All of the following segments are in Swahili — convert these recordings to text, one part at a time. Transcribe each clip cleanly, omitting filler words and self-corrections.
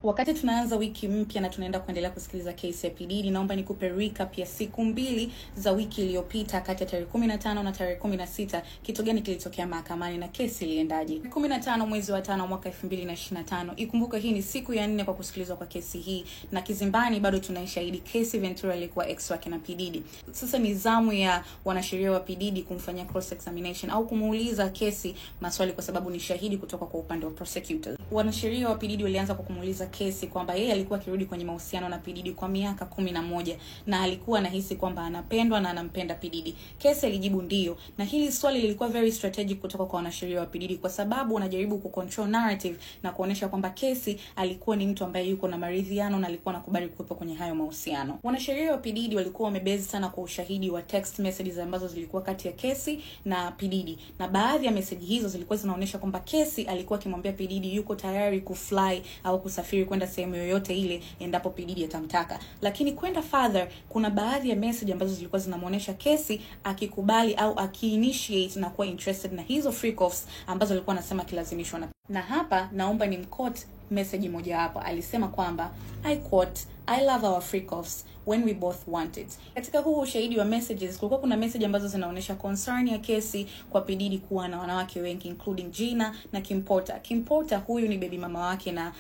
Wakati tunaanza wiki mpya na tunaenda kuendelea kusikiliza kesi ya P Diddy, naomba nikupe recap ya siku mbili za wiki iliyopita kati ya tarehe 15 na tarehe 16, kitu gani kilitokea mahakamani na kesi iliendaje. 15 mwezi wa 5 mwaka 2025. Ikumbuka hii ni siku ya 4 kwa kusikilizwa kwa kesi hii, na kizimbani bado tunaishahidi kesi Ventura alikuwa ex wake na P Diddy. Sasa ni zamu ya wanasheria wa P Diddy kumfanyia cross examination au kumuuliza kesi maswali, kwa sababu ni shahidi kutoka kwa upande wa prosecutors. Wanasheria wa P Diddy walianza kwa kumuuliza kesi kwamba yeye alikuwa akirudi kwenye mahusiano na P Diddy kwa miaka 11 na alikuwa anahisi kwamba anapendwa na anampenda P Diddy. Kesi alijibu ndio, na hili swali lilikuwa very strategic kutoka kwa wanasheria wa P Diddy, kwa sababu wanajaribu kucontrol narrative na kuonesha kwamba kesi alikuwa ni mtu ambaye yuko na maridhiano na alikuwa anakubali kuwepo kwenye hayo mahusiano. Wanasheria wa P Diddy walikuwa wamebase sana kwa ushahidi wa text messages ambazo zilikuwa kati ya kesi na P Diddy, na baadhi ya message hizo zilikuwa zinaonesha kwamba kesi alikuwa akimwambia P Diddy yuko tayari kufly au kusafiri kwenda sehemu yoyote ile endapo P Diddy atamtaka. Lakini kwenda further, kuna baadhi ya message ambazo zilikuwa zinamuonesha kesi akikubali au akiinitiate na kuwa interested na hizo freak offs ambazo alikuwa anasema kilazimishwa na hapa naomba ni mquote message moja hapo. Alisema kwamba I quote, "I love our freak offs when we both want it." Katika huu ushahidi wa messages kulikuwa kuna message ambazo zinaonesha concern ya kesi kwa P Diddy kuwa na wanawake wengi including Gina na Kim Porter. Kim Porter huyu ni baby mama wake na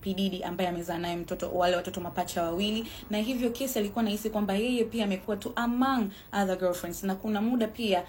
P Diddy ambaye amezaa naye wale watoto mapacha wawili, na hivyo kesi alikuwa anahisi kwamba yeye pia amekuwa tu among other girlfriends, na kuna muda pia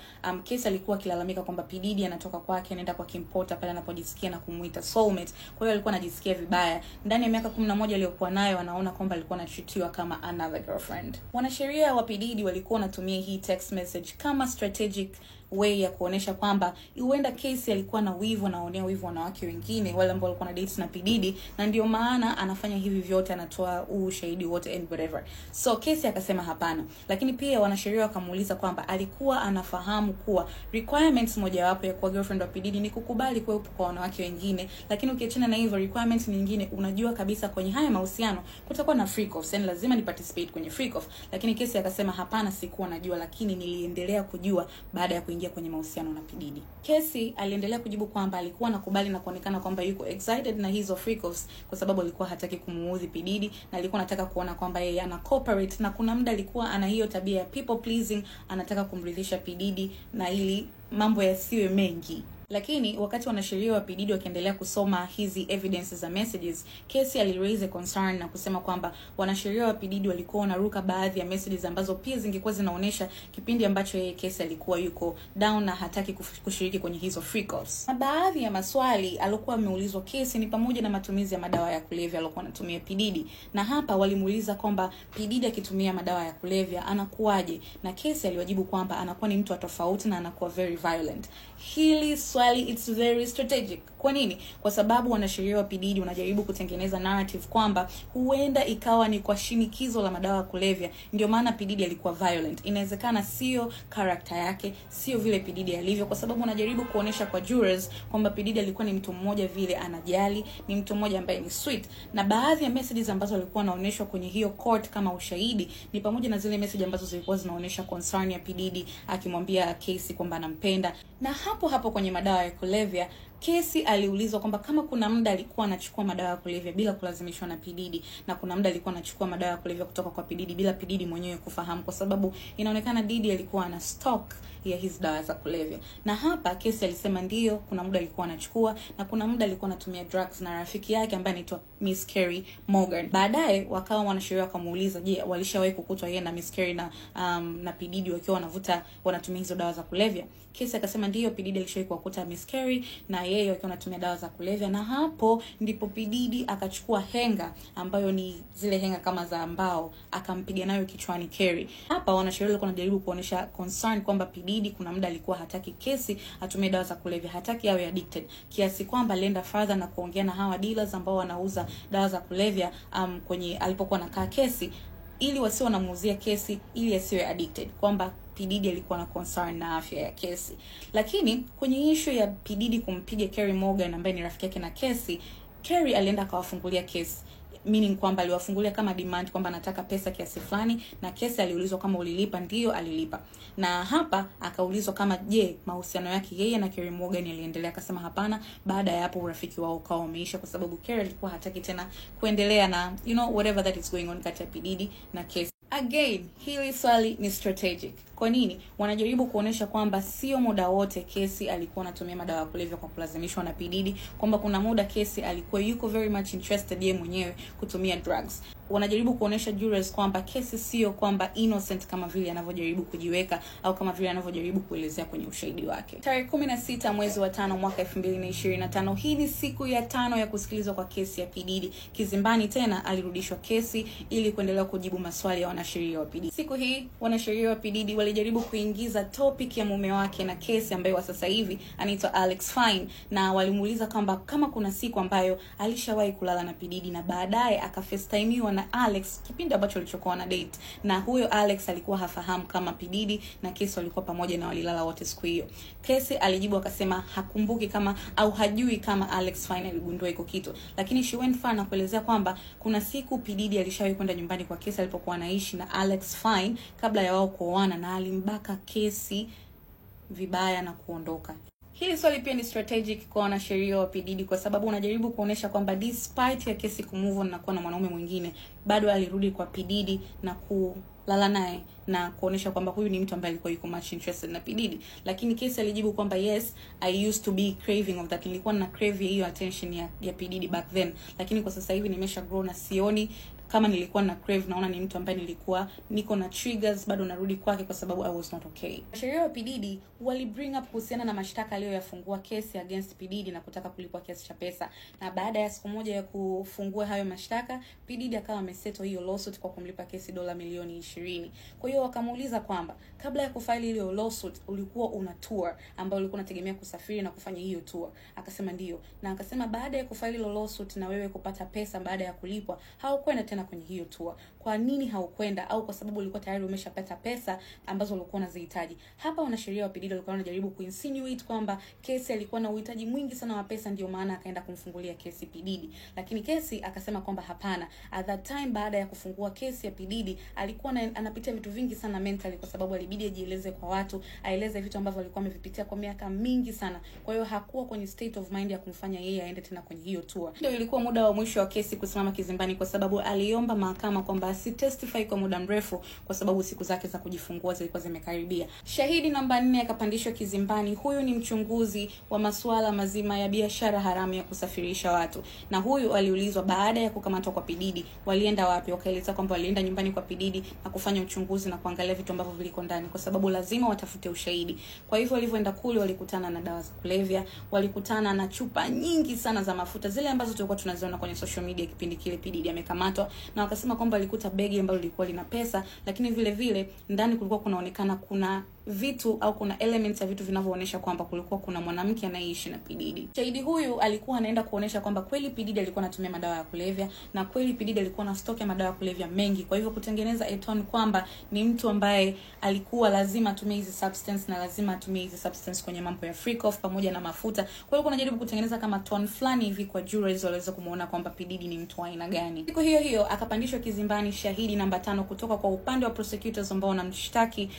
kesi alikuwa akilalamika kwamba P Diddy anatoka kwake anaenda kwa Kim Porter pale anapojisikia na kumuita soulmate. Kwa hiyo alikuwa anajisikia vibaya. Ndani ya miaka 11 aliyokuwa nayo anaona kwamba alikuwa anachitiwa kama another girlfriend. Wanasheria wa P Diddy walikuwa wanatumia hii text message kama strategic way ya kuonesha kwamba huenda kesi alikuwa na wivu, anaonea wivu wanawake wengine wale ambao walikuwa na dates na P Diddy, na ndio maana anafanya hivi vyote, anatoa ushahidi wote and whatever. So kesi akasema hapana, lakini pia wanasheria wakamuuliza kwamba alikuwa anafahamu kuwa requirements mojawapo ya kuwa girlfriend wa P Diddy ni kukubali kuwepo kwa wanawake wengine, lakini ukiachana na hivyo requirements nyingine, unajua kabisa kwenye haya mahusiano kutakuwa na freak offs, yani lazima ni participate kwenye freak off. Lakini kesi akasema hapana, sikuwa najua, lakini niliendelea kujua baada ya kuingia kwenye mahusiano na P Diddy. Kesi aliendelea kujibu kwamba alikuwa anakubali na kuonekana kwamba yuko excited na hizo freak offs kwa sababu alikuwa hataki kumuudhi P Diddy, na alikuwa anataka kuona kwamba yeye ana cooperate, na kuna muda alikuwa ana hiyo tabia ya people pleasing, anataka kumridhisha P Diddy na ili mambo yasiwe mengi. Lakini wakati wanasheria wa P Diddy wakiendelea kusoma hizi evidences za messages, kesi aliraise concern na kusema kwamba wanasheria wa P Diddy walikuwa wanaruka baadhi ya messages ambazo pia zingekuwa zinaonesha kipindi ambacho yeye kesi alikuwa yuko down na hataki kushiriki kwenye hizo freak offs. Na baadhi ya maswali alikuwa ameulizwa kesi ni pamoja na matumizi ya madawa ya kulevya alikuwa anatumia P Diddy, na hapa walimuuliza kwamba P Diddy akitumia madawa ya kulevya anakuaje, na kesi aliwajibu kwamba anakuwa ni mtu wa tofauti na anakuwa very violent. Hili swali it's very strategic. Kwa nini? Kwa sababu wanasheria wa P Diddy wanajaribu kutengeneza narrative kwamba huenda ikawa ni kwa shinikizo la madawa ya kulevya ndio maana P Diddy alikuwa violent. Inawezekana sio character yake, sio vile P Diddy alivyo, kwa sababu wanajaribu kuonesha kwa jurors kwamba P Diddy alikuwa ni mtu mmoja vile anajali, ni mtu mmoja ambaye ni sweet. Na baadhi ya messages ambazo walikuwa wanaonyeshwa kwenye hiyo court kama ushahidi ni pamoja na zile message ambazo zilikuwa zinaonyesha concern ya P Diddy akimwambia kesi kwamba anampenda. Na hapo kwenye madawa ya kulevya, kesi aliulizwa kwamba kama kuna muda alikuwa anachukua madawa ya kulevya bila kulazimishwa na P Diddy, na kuna muda alikuwa anachukua madawa ya kulevya kutoka kwa P Diddy bila P Diddy mwenyewe kufahamu, kwa sababu inaonekana Diddy alikuwa ana stock ya hizo dawa za kulevya. Na hapa kesi alisema ndio, kuna muda alikuwa anachukua na kuna muda alikuwa anatumia drugs na rafiki yake ambaye anaitwa Miss Carey Morgan. Baadaye wakawa wanasheria wakamuuliza, je, walishawahi kukutwa yeye na Miss Carey na P Diddy wakiwa wanatumia hizo dawa za kulevya? Kesi akasema ndio, P Diddy alishawahi kukuta Miss Carey na yeye wakiwa wanatumia dawa za kulevya. Na hapo ndipo P Diddy akachukua henga ambayo ni zile henga kama za mbao, akampiga nayo kichwani Carey. Hapa wanasheria walikuwa wanajaribu kuonesha concern kwamba P Diddy kuna muda alikuwa hataki kesi atumie dawa za kulevya, hataki awe addicted, kiasi kwamba alienda further na kuongea na hawa dealers ambao wanauza dawa za kulevya kwenye alipokuwa anakaa kesi, ili wasio wanamuuzia kesi ili asiwe addicted, kwamba P Diddy alikuwa na concern na afya ya kesi. Lakini kwenye issue ya P Diddy kumpiga Carey Morgan ambaye ni rafiki yake na kesi, Carey alienda akawafungulia kesi. meaning kwamba aliwafungulia kama demand kwamba anataka pesa kiasi fulani, na kesi aliulizwa kama ulilipa, ndio alilipa. Na hapa akaulizwa kama je, mahusiano yake yeye na Kerry Morgan yaliendelea, akasema hapana. Baada ya hapo urafiki wao ukawa umeisha kwa sababu Kerry alikuwa hataki tena kuendelea na whatever that is going on kati ya P Diddy na kesi. Again, hili swali ni strategic. Kwa nini? Wanajaribu kuonesha kwamba sio muda wote kesi alikuwa anatumia madawa ya kulevya kwa kulazimishwa na P Diddy, kwamba kuna muda kesi alikuwa yuko very much interested yeye mwenyewe kutumia drugs. Wanajaribu kuonesha jurors kwamba kesi sio kwamba innocent kama vile anavyojaribu kujiweka au kama vile anavyojaribu kuelezea kwenye ushahidi wake. Tarehe 16 mwezi wa 5 mwaka 2025, hii ni siku ya 5 ya kusikilizwa kwa kesi ya P Diddy. Kizimbani tena alirudishwa kesi ili kuendelea kujibu maswali ya wanasheria wa P Diddy. Siku hii wanasheria wa P Diddy walijaribu kuingiza topic ya mume wake na kesi ambayo sasa hivi anaitwa Alex Fine, na walimuuliza kwamba kama kuna siku ambayo alishawahi kulala na P Diddy na baadaye akafacetimiwa na Alex kipindi ambacho alichokuwa na date, na huyo Alex alikuwa hafahamu kama P Diddy na kesi walikuwa pamoja na walilala wote siku hiyo. Kesi alijibu akasema hakumbuki kama au hajui kama Alex Fine aligundua iko kitu, lakini she went far na kuelezea kwamba kuna siku P Diddy alishawahi kwenda nyumbani kwa kesi alipokuwa anaishi na Alex Fine kabla ya wao kuoana, na alimbaka kesi vibaya na kuondoka. Hili swali pia ni strategic kwa wanasheria wa P Diddy kwa sababu unajaribu kuonesha kwamba despite ya kesi kumove on na kuwa na mwanaume mwingine, bado alirudi kwa P Diddy na kulala naye na kuonesha kwamba huyu ni mtu ambaye alikuwa yuko much interested na P Diddy. Lakini kesi alijibu kwamba yes, I used to be craving of that, nilikuwa na crave hiyo attention ya P Diddy back then, lakini kwa sasa hivi nimesha grow na sioni kama nilikuwa na crave, naona ni mtu ambaye nilikuwa niko na triggers, bado narudi kwake kwa sababu I was not okay. Sheria wa P Diddy wali bring up kuhusiana na mashtaka aliyoyafungua kesi against P Diddy na kutaka kulipwa kiasi cha pesa, na baada ya siku moja ya kufungua hayo mashtaka, P Diddy akawa amesettle hiyo lawsuit kwa kumlipa kesi dola milioni 20. Kwa hiyo wakamuuliza kwamba kabla ya kufaili ile lawsuit ulikuwa una tour ambayo ulikuwa unategemea kusafiri na kufanya hiyo tour. Akasema ndio, na akasema baada ya kufaili ile lawsuit na wewe kupata pesa baada ya kulipwa, haukwenda tena kwenye hiyo tour. Kwa nini haukwenda? Au kwa sababu ulikuwa tayari umeshapata pesa ambazo ulikuwa unazihitaji? Hapa wanasheria wa P Diddy walikuwa wanajaribu kuinsinuate kwamba kesi alikuwa na uhitaji mwingi sana wa pesa, ndio maana akaenda kumfungulia kesi P Diddy. Lakini kesi akasema kwamba hapana, at that time baada ya kufungua kesi ya P Diddy alikuwa anapitia vitu vingi sana mentally, kwa sababu alibidi ajieleze kwa watu, aeleze vitu ambavyo alikuwa amevipitia kwa miaka mingi sana. Kwa hiyo hakuwa kwenye state of mind ya kumfanya yeye aende tena kwenye hiyo tour. Ndio ilikuwa muda wa mwisho wa kesi kusimama kizimbani, kwa sababu aliomba mahakama kwamba asitestify kwa muda mrefu kwa sababu siku zake za kujifungua zilikuwa zimekaribia. Shahidi namba 4 akapandishwa kizimbani. Huyu ni mchunguzi wa masuala mazima ya biashara haramu ya kusafirisha watu, na huyu aliulizwa baada ya kukamatwa kwa P Diddy walienda wapi. Wakaeleza kwamba walienda nyumbani kwa P Diddy na kufanya uchunguzi na kuangalia vitu ambavyo viliko ndani, kwa sababu lazima watafute ushahidi. Kwa hivyo walivyoenda kule walikutana na dawa za kulevya, walikutana na chupa nyingi sana za mafuta, zile ambazo tulikuwa tunaziona kwenye social media kipindi kile P Diddy amekamatwa, na wakasema kwamba walikuta begi ambalo lilikuwa lina pesa, lakini vile vile ndani kulikuwa kunaonekana kuna vitu au kuna elements ya vitu vinavyoonyesha kwamba kulikuwa kuna mwanamke anayeishi na P Diddy. Shahidi huyu alikuwa anaenda kuonesha kwamba kweli P Diddy alikuwa anatumia madawa ya kulevya, na kweli P Diddy alikuwa na stock ya madawa ya kulevya mengi. Kwa hivyo kutengeneza eton kwamba ni mtu ambaye alikuwa lazima atumie hizi substance na lazima atumie hizi substance kwenye mambo ya freak off pamoja na mafuta. Kwa hiyo kunajaribu kutengeneza kama tone fulani hivi kwa jurors waweze kumuona kwamba P Diddy ni mtu wa aina gani. Siku hiyo hiyo akapandishwa kizimbani shahidi namba 5 kutoka kwa upande wa prosecutors ambao wanamshtaki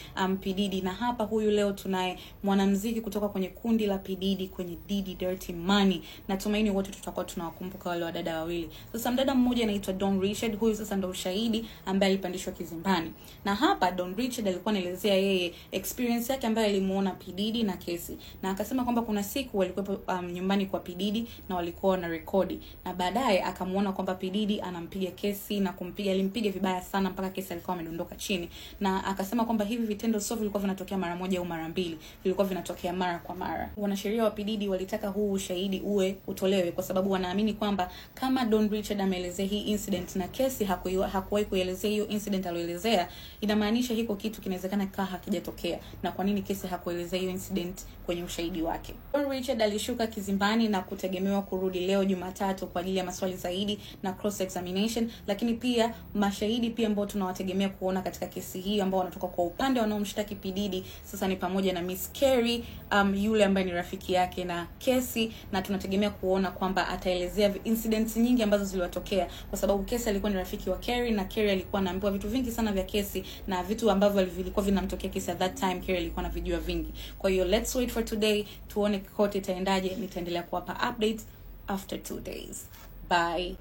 P Diddy, na hapa huyu leo tunaye mwanamuziki kutoka kwenye kundi la P Diddy kwenye Diddy Dirty Money. Natumaini wote tutakuwa tunawakumbuka wale wadada wawili. Sasa mdada mmoja anaitwa Don Richard, huyu sasa ndio shahidi ambaye alipandishwa kizimbani. Na hapa Don Richard alikuwa anaelezea yeye experience yake ambayo alimuona P Diddy na kesi. Na akasema kwamba kuna siku walikuwa nyumbani kwa P Diddy na walikuwa na rekodi, na baadaye akamuona kwamba P Diddy anampiga kesi na alimpiga vibaya sana mpaka kesi alikuwa amedondoka chini. Na akasema kwamba hivi vitendo sio vilikuwa vinatokea mara moja au mara mbili, vilikuwa vinatokea mara kwa mara. Wanasheria wa P Diddy walitaka huu ushahidi utolewe kwa sababu wanaamini kwamba kama Don Richard ameelezea hii incident na kesi hakuwahi kuelezea hiyo incident aliyoelezea, inamaanisha hiko kitu kinawezekana kama hakijatokea. Na kwa nini kesi hakuelezea hiyo incident kwenye ushahidi wake? Don Richard alishuka kizimbani na kutegemewa kurudi leo Jumatatu kwa ajili ya maswali zaidi na cross examination, lakini pia mashahidi pia ambao tunawategemea kuona katika kesi hii ambao wanatoka kwa upande wanaomshtaki P Diddy Diddy. Sasa ni pamoja na Miss Carey, yule ambaye ni rafiki yake na Casey, na tunategemea kuona kwamba ataelezea incidents nyingi ambazo ziliwatokea, kwa sababu Casey alikuwa ni rafiki wa Carey na Carey alikuwa anaambiwa vitu vingi sana vya Casey, na vitu ambavyo vilikuwa vinamtokea Casey at that time Carey alikuwa anavijua vingi. Kwa hiyo let's wait for today tuone kote itaendaje. Nitaendelea kuwapa updates after 2 days. Bye.